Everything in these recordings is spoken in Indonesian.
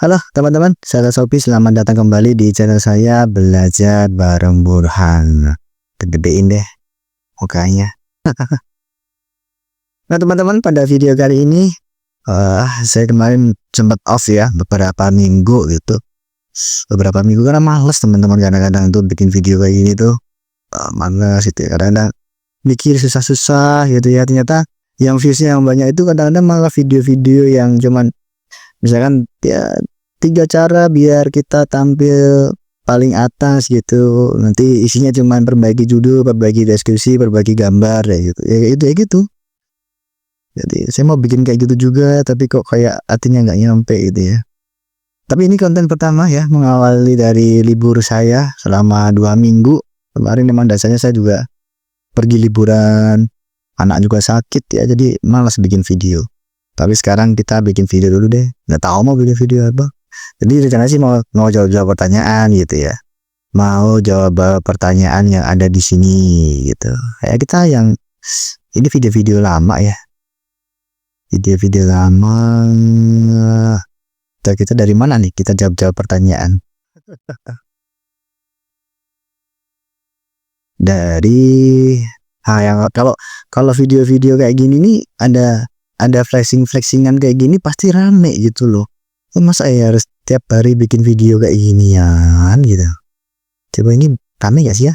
Halo teman-teman, saya Sopi, selamat datang kembali di channel saya Belajar Bareng Burhan. Gedein deh mukanya. Nah teman-teman, pada video kali ini saya kemarin sempat off ya beberapa minggu gitu. Beberapa minggu karena males teman-teman, kadang-kadang tuh bikin video kayak gini tuh males gitu ya. Kadang-kadang mikir susah-susah gitu ya, ternyata yang viewsnya yang banyak itu kadang-kadang malah video-video yang cuman misalkan ya 3 cara biar kita tampil paling atas gitu. Nanti isinya cuman perbaiki judul, perbaiki deskripsi, perbaiki gambar ya gitu. Ya gitu. Jadi saya mau bikin kayak gitu juga, tapi kok kayak artinya nggak nyampe gitu ya. Tapi ini konten pertama ya, mengawali dari libur saya selama 2 minggu. Kemarin memang dasarnya saya juga pergi liburan, anak juga sakit ya, jadi malas bikin video. Tapi sekarang kita bikin video dulu deh. Nggak tahu mau bikin video apa. Jadi rencana sih mau jawab pertanyaan gitu ya. Mau jawab pertanyaan yang ada di sini gitu. Kayak kita yang ini video-video lama ya. Video-video lama. Kita dari mana nih? Kita jawab pertanyaan. Dari yang kalau video-video kayak gini nih ada flexingan kayak gini pasti rame gitu loh. Masa ya harus tiap hari bikin video kayak ginian gitu. Coba ini rame gak sih ya?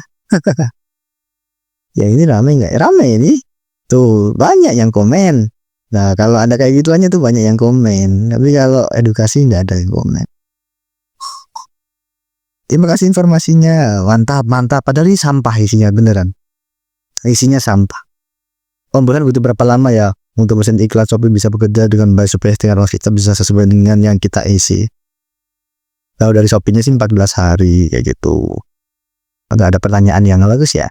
Ya ini rame gak? Rame ini. Tuh banyak yang komen. Nah kalau ada kayak gituannya tuh banyak yang komen. Tapi kalau edukasi nggak ada yang komen. Terima kasih informasinya. Mantap. Padahal ini sampah isinya beneran. Isinya sampah. Bulan butuh berapa lama ya untuk mesin iklan Shopee bisa bekerja dengan baik supaya setengah kita bisa sesuai dengan yang kita isi? Kalau dari Shopee-nya sih 14 hari kayak gitu. Ada pertanyaan yang bagus ya.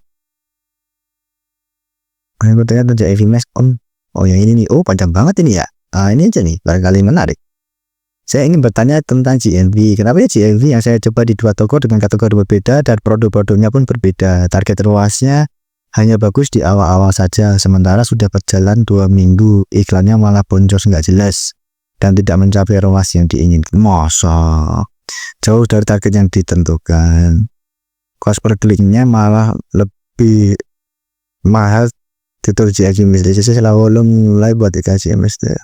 Yang bertanya tentang EV Max on. Oh yang ini nih. Oh panjang banget ini ya. Ini aja nih barangkali menarik. Saya ingin bertanya tentang GMV. Kenapa ya GMV yang saya coba di 2 toko dengan kategori berbeda dan produk-produknya pun berbeda. Target luasnya hanya bagus di awal-awal saja, sementara sudah berjalan 2 minggu iklannya malah boncos nggak jelas dan tidak mencapai ROAS yang diinginkan. Masa jauh dari target yang ditentukan. Cost per kliknya malah lebih mahal. Tutur GMV jadi saya selalu mulai buat dikasih MS deh.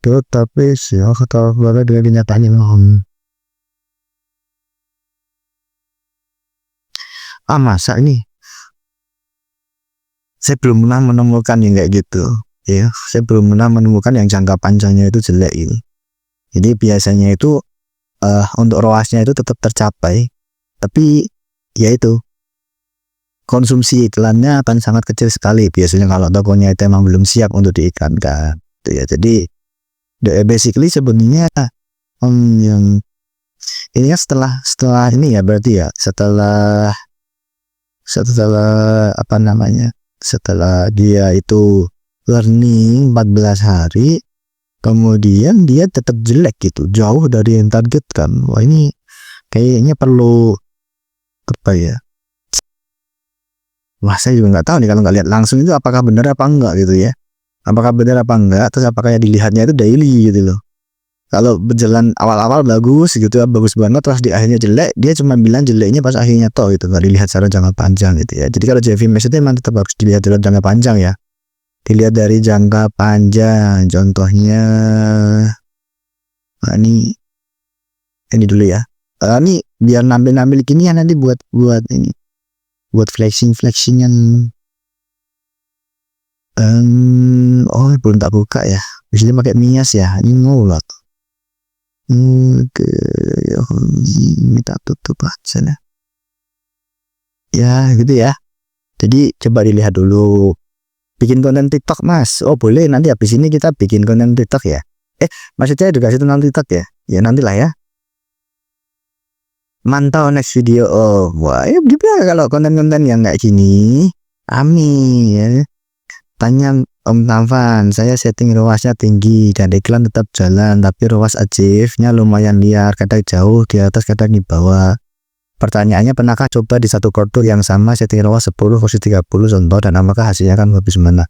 Tapi sih kata banget dengan kenyataannya masa ini saya belum pernah menemukan yang kayak gitu ya. Saya belum pernah menemukan yang jangka panjangnya itu jelek ini. Jadi biasanya itu untuk ROAS-nya itu tetap tercapai, tapi ya itu konsumsi iklannya akan sangat kecil sekali biasanya kalau tokonya itu emang belum siap untuk diiklankan gitu ya. Jadi basically sebenarnya yang ini ya setelah ini ya berarti ya setelah apa namanya, setelah dia itu learning 14 hari kemudian dia tetap jelek gitu, jauh dari yang target kan. Wah ini kayaknya perlu apa ya. Wah saya juga nggak tahu nih kalau nggak lihat langsung itu apakah benar apa enggak gitu ya. Apakah benar apa enggak, terus apakah yang dilihatnya itu daily gitu loh. Kalau berjalan awal-awal bagus gitu ya, bagus banget, terus di akhirnya jelek, dia cuma bilang jeleknya pas akhirnya toh itu nggak dilihat secara jangka panjang gitu ya. Jadi kalau GMV Max itu memang tetap harus dilihat dari jangka panjang ya. Dilihat dari jangka panjang, contohnya ini dulu ya. Ini biar nampil gini ya nanti buat ini, buat flexingan. Belum tak buka ya. Biasanya pakai Mias ya. Ini ngulot. Kita tutup aja lah. Ya gitu ya. Jadi coba dilihat dulu. Bikin konten TikTok mas. Oh boleh, nanti habis ini kita bikin konten TikTok ya. Maksudnya edukasi tentang TikTok ya. Ya nantilah ya. Mantau next video. Oh wah ya gimana kalau konten-konten yang kayak gini. Amin ya. Tanya Om Taufan, saya setting ROAS-nya tinggi dan iklan tetap jalan, tapi ROAS achieve-nya lumayan liar, kadang jauh di atas, kadang di bawah. Pertanyaannya, pernahkah coba di satu koridor yang sama setting ROAS 10 versus 30 contoh, dan apakah hasilnya kan habis mana?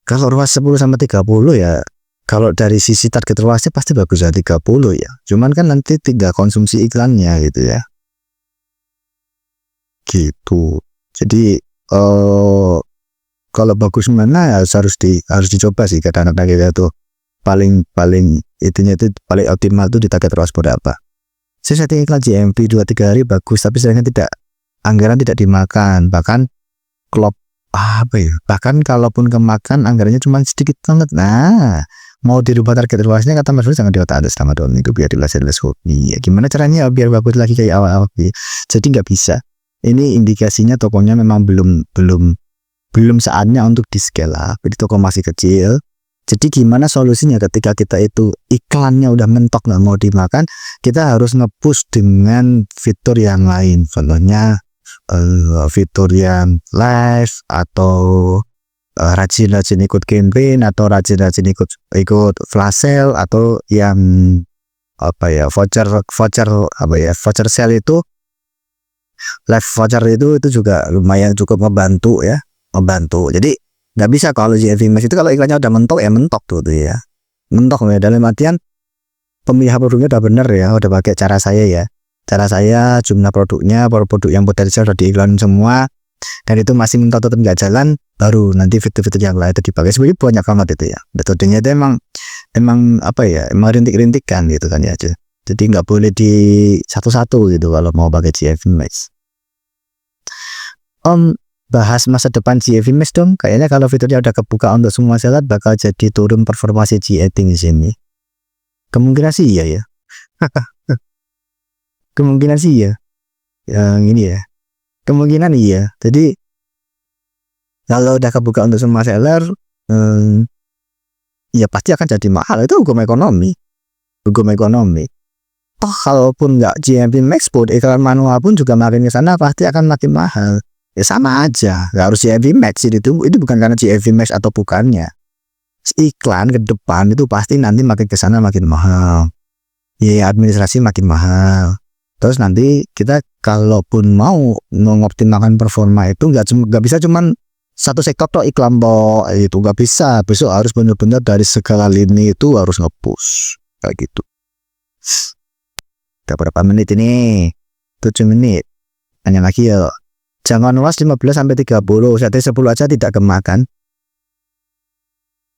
Kalau ruas 10 sampai 30 ya, kalau dari sisi target ruasnya pasti bagus ya 30 ya. Cuman kan nanti tinggal konsumsi iklannya gitu ya. Gitu. Jadi kalau bagus mana ya harus dicoba sih kata anak-anak kita tuh. Paling itunya itu paling optimal tuh di target ruas berapa. Saya setting iklan GMV 2-3 hari bagus, tapi sayangnya anggaran tidak dimakan, bahkan klop bahkan kalaupun kemakan anggarannya cuma sedikit banget. Nah, mau dirubah target luasnya kata Mas Rus jangan di otak ada selama 2 minggu biar jelas hobi. Ya, gimana caranya biar bagus lagi kayak awal-awal? Jadi nggak bisa. Ini indikasinya tokonya memang belum saatnya untuk di scale up. Jadi toko masih kecil. Jadi gimana solusinya ketika kita itu iklannya udah mentok nggak mau dimakan, kita harus nge-push dengan fitur yang lain. Contohnya fitur yang live atau rajin-rajin ikut campaign atau rajin-rajin ikut flash sale atau yang voucher sale itu live voucher itu juga lumayan cukup membantu. Jadi nggak bisa kalau GMV Max itu kalau iklannya udah mentok ya mentok tuh ya. Mentok ya dalam artian pemilihan produknya udah bener ya, udah pakai cara saya ya. Cara saya jumlah produknya, produk yang potensial udah diiklanin semua dan itu masih mentok tetap nggak jalan, baru nanti fitur-fitur yang lain itu dipakai. Sebenarnya banyak banget itu ya. Metodenya itu emang rintik-rintikan gitu kan ya. Jadi nggak boleh di satu-satu gitu kalau mau pakai GMV Max. Bahas masa depan GMV Max dong. Kayaknya kalau fiturnya udah kebuka untuk semua seller bakal jadi turun performa CG Editing di sini. Kemungkinan sih iya ya. Kemungkinan sih ya. Yang ini ya. Kemungkinan iya. Jadi kalau udah kebuka untuk semua seller, ya pasti akan jadi mahal. Itu hukum ekonomi. Toh kalaupun nggak GMV Max pun iklan manual pun juga makin ke sana pasti akan makin mahal. Ya sama aja, nggak harus GMV Max itu bukan karena GMV Max atau bukannya. Iklan ke depan itu pasti nanti makin ke sana makin mahal. Ya administrasi makin mahal. Terus nanti kita kalaupun mau mengoptimalkan performa itu nggak bisa cuman satu sektor toh iklan toh itu nggak bisa. Besok harus benar-benar dari segala lini itu harus nge-push kayak gitu. Udah berapa menit ini? 7 menit. Tanya lagi ya. Jangan luas 15 sampai 30, saya 10 aja tidak kemakan.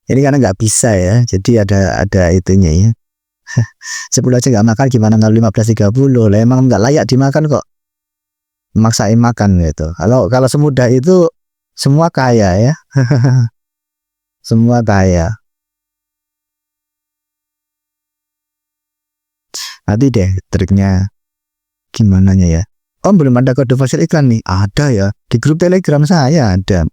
Ini karena nggak bisa ya, jadi ada itunya ya. 10 aja nggak makan gimana kalau 15-30 lah, emang nggak layak dimakan kok. Maksain makan gitu. Kalau semudah itu semua kaya ya. Semua kaya. Nanti deh triknya gimana ya. Belum ada kode fasil iklan nih. Ada ya. Di grup Telegram saya ada.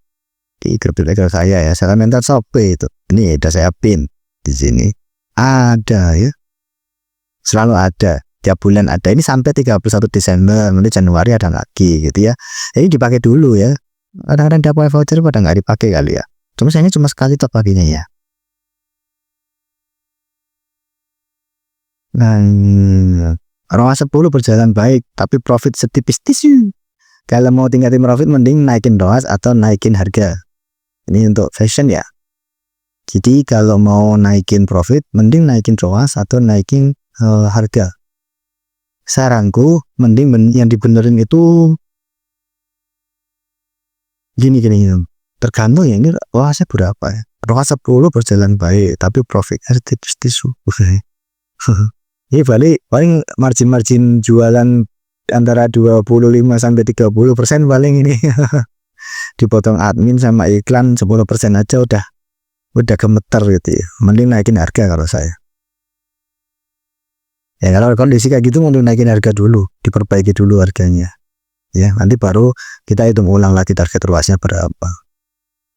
Di grup Telegram saya ya. Saya mentor Shopee itu. Ini udah saya pin di sini. Ada ya. Selalu ada. Tiap bulan ada. Ini sampai 31 Desember. Nanti Januari ada lagi gitu ya. Ini dipakai dulu ya. Kadang-kadang dapat voucher pada nggak dipakai kali ya. Sayangnya cuma sekali top paginya ya. Nah, ROAS 10 berjalan baik, tapi profit setipis tisu. Kalau mau tingkatin profit, mending naikin ROAS atau naikin harga. Ini untuk fashion ya. Jadi kalau mau naikin profit, mending naikin ROAS atau naikin harga. Saranku, mending yang dibenerin itu gini. Tergantung ya ini ROASnya berapa ya. ROAS 10 berjalan baik, tapi profitnya setipis tisu. Ini paling margin jualan antara 25 sampai 30% paling ini. Dipotong admin sama iklan 10% aja udah gemeter gitu ya. Mending naikin harga kalau saya. Ya kalau kondisi kayak gitu mending naikin harga dulu, diperbaiki dulu harganya. Ya, nanti baru kita hitung ulang lagi target luasnya berapa.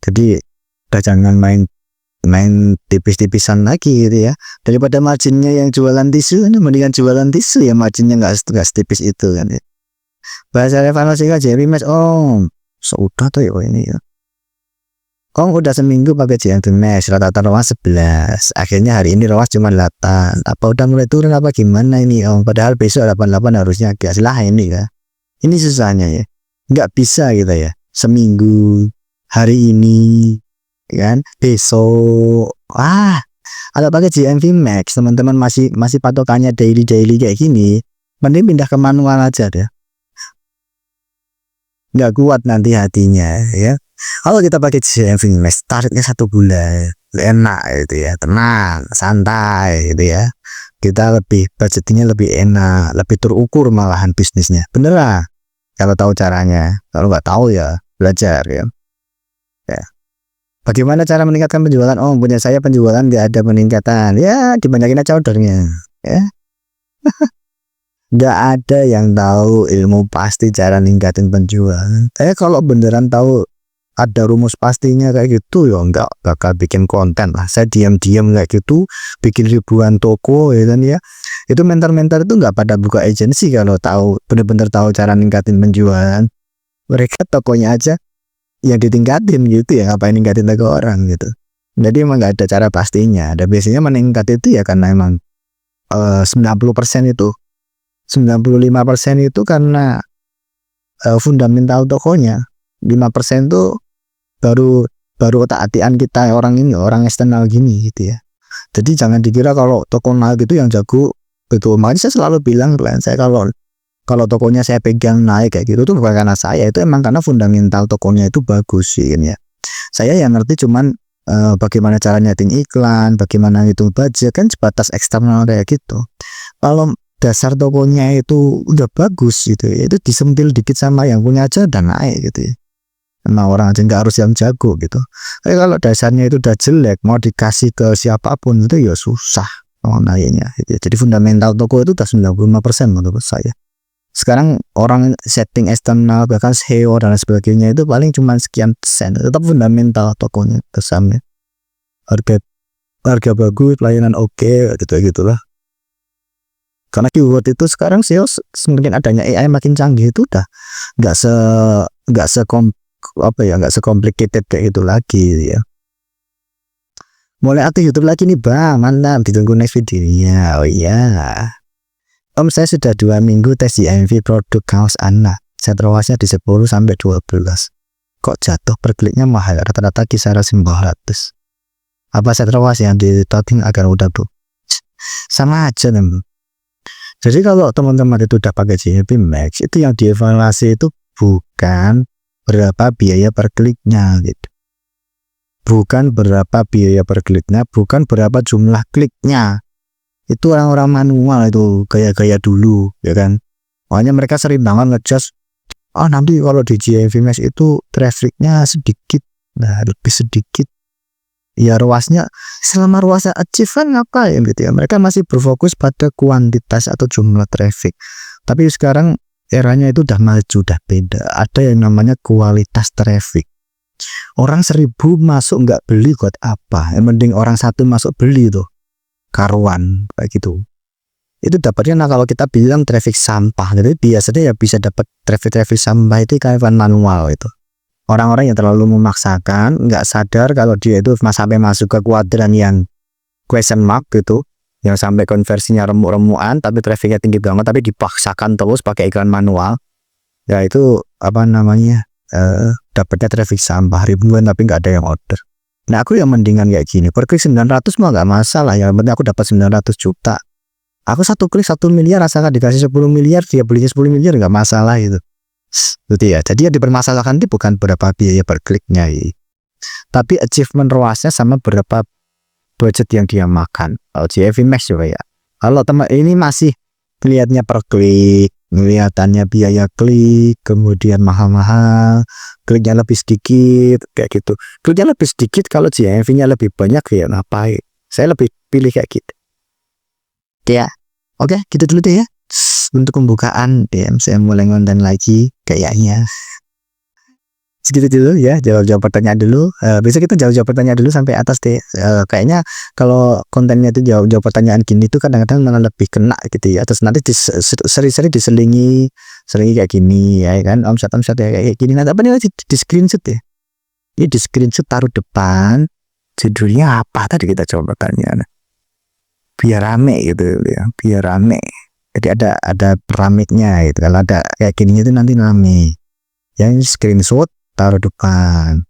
Jadi udah jangan main tipis-tipisan lagi gitu ya. Daripada marginnya yang jualan tisu, ini mendingan jualan tisu ya, marginnya nggak setipis itu kan ya. Bahasa evaluasi kan GMV Max. Sudah tuh ya ini ya. Udah seminggu pakai GMV Max, rata-rata ROAS 11. Akhirnya hari ini ROAS cuma 8. Apa udah mulai turun apa gimana ini? Padahal besok 88 harusnya agak salah ini kan. Ini susahnya ya. Nggak bisa gitu ya. Seminggu hari ini kan besok kalau pakai GMV Max teman-teman masih patokannya daily kayak gini, mending pindah ke manual aja deh, nggak kuat nanti hatinya ya. Kalau kita pakai GMV Max tarifnya 1 bulan enak gitu ya, tenang santai gitu ya, kita lebih budgetingnya lebih enak, lebih terukur malahan bisnisnya beneran kalau tahu caranya. Kalau nggak tahu ya belajar ya. Bagaimana cara meningkatkan penjualan? Oh, punya saya penjualan nggak ada peningkatan. Ya, dibanyakin aja ordernya. Ya, nggak ada yang tahu ilmu pasti cara ningkatin penjualan. Kalau beneran tahu ada rumus pastinya kayak gitu, ya nggak bakal bikin konten lah. Saya diam-diam kayak gitu, bikin ribuan toko ya kan ya. Itu mentor-mentor itu nggak pada buka agensi kalau tahu bener-bener tahu cara ningkatin penjualan. Mereka tokonya aja yang ditingkatin gitu ya, ngapain ningkatin toko orang gitu. Jadi emang nggak ada cara pastinya. Ada biasanya meningkat itu ya karena emang 90% itu 95% itu karena fundamental tokonya. 5% tuh baru otak-atian kita orang ini, orang eksternal gini gitu ya. Jadi jangan dikira kalau toko naik itu yang jago gitu. Makanya saya selalu bilang saya kalau tokonya saya pegang naik kayak gitu tuh bukan karena saya, itu emang karena fundamental tokonya itu bagus sih ya. Saya yang ngerti cuman bagaimana cara nyeting iklan, bagaimana itu budget, kan sebatas eksternal kayak gitu. Kalau dasar tokonya itu udah bagus gitu ya, itu disentil dikit sama yang punya aja dan naik gitu ya. Nah, orang aja nggak harus yang jago gitu. Kalau dasarnya itu udah jelek, mau dikasih ke siapapun itu ya susah naiknya gitu ya. Jadi fundamental toko itu udah 95% menurut saya. Sekarang orang setting eksternal bahkan SEO dan sebagainya itu paling cuma sekian persen, tetap fundamental tokonya kesamnya. Harga bagus, pelayanan oke, gitu-gitulah. Karena keyword itu sekarang SEO semakin adanya AI makin canggih itu udah nggak sekomplikated kayak itu lagi ya. Mulai aktif YouTube lagi nih bang, mantap, ditunggu next videonya. Oh iya, Om saya sudah 2 minggu tes GMV produk kaos anak, set ROAS-nya di 10 sampai 12. Kok jatuh per kliknya mahal, rata-rata kisaran 900. Apa set ROAS yang di touting agar udah bu? Sama aja teman. Jadi kalau teman-teman itu udah pakai GMV Max, itu yang dievaluasi itu bukan berapa biaya per kliknya gitu. Bukan berapa biaya per kliknya, bukan berapa jumlah kliknya. Itu orang-orang manual itu gaya-gaya dulu ya kan. Makanya mereka sering banget ngejudge, nanti kalau di GMV Max itu trafficnya sedikit, nah lebih sedikit ya ROAS-nya. Selama ROAS-nya achieve kan ngapain gitu ya, mereka masih berfokus pada kuantitas atau jumlah traffic. Tapi sekarang eranya itu udah maju, udah beda. Ada yang namanya kualitas traffic. Orang 1000 masuk nggak beli buat apa, yang mending orang 1 masuk beli tuh karuan kayak gitu. Itu dapatnya kalau kita bilang traffic sampah. Jadi biasanya ya bisa dapat traffic sampah itu kayak manual itu. Orang-orang yang terlalu memaksakan, nggak sadar kalau dia itu sampai masuk ke kuadran yang question mark gitu, yang sampai konversinya remuk-remukan tapi trafficnya tinggi banget, tapi dipaksakan terus pakai iklan manual. Ya itu apa namanya? Dapatnya traffic sampah ribuan tapi nggak ada yang order. Nah aku yang mendingan kayak gini, per klik 900 mah nggak masalah ya, penting aku dapat 900 juta. Aku 1 klik 1 miliar, asalkan dikasih 10 miliar, dia belinya 10 miliar nggak masalah itu. Gitu ya. Jadi yang dipermasalahkan itu bukan berapa biaya per kliknya ya, tapi achievement ROAS-nya sama berapa budget yang dia makan. Kalau GMV Max juga ya. Kalau teman ini masih lihatnya per klik, kelihatannya biaya klik, kemudian mahal-mahal, kliknya lebih sedikit kayak gitu. Kliknya lebih sedikit kalau GMV-nya lebih banyak ya ngapain? Saya lebih pilih kayak gitu. Ya, oke, gitu dulu deh ya. Untuk pembukaan DM saya mulai ngonten lagi kayaknya. Segitu dulu ya, jawab pertanyaan dulu. Besok kita jawab pertanyaan dulu sampai atas deh. Kayaknya kalau kontennya itu jawab pertanyaan gini tuh kadang-kadang malah lebih kena gitu ya. Terus nanti seri-seri diselingi kayak gini ya kan, omset ya kayak gini. Nah apa nih di screenshot ya? Ini di screenshot taruh depan. Judulnya apa tadi kita coba pertanyaan. Biar rame gitu ya, biar rame. Jadi ada ramenya gitu. Kalau ada kayak gini itu nanti rame. Yang screenshot taruh depan.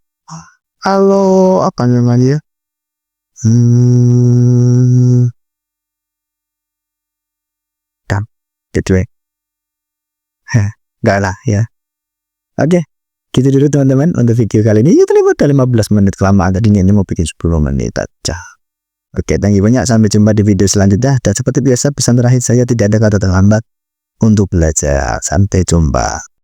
Kalau apa namanya? Hmm, Tam, gitu ya. Heh, enggak lah ya. Oke, gitu dulu teman-teman untuk video kali ini. Ya ternyata 15 menit kelamaan tadi ini mau bikin 10 menit aja. Oke, thank you banyak. Sampai jumpa di video selanjutnya. Dan seperti biasa, pesan terakhir saya tidak ada kata terlambat untuk belajar. Sampai jumpa.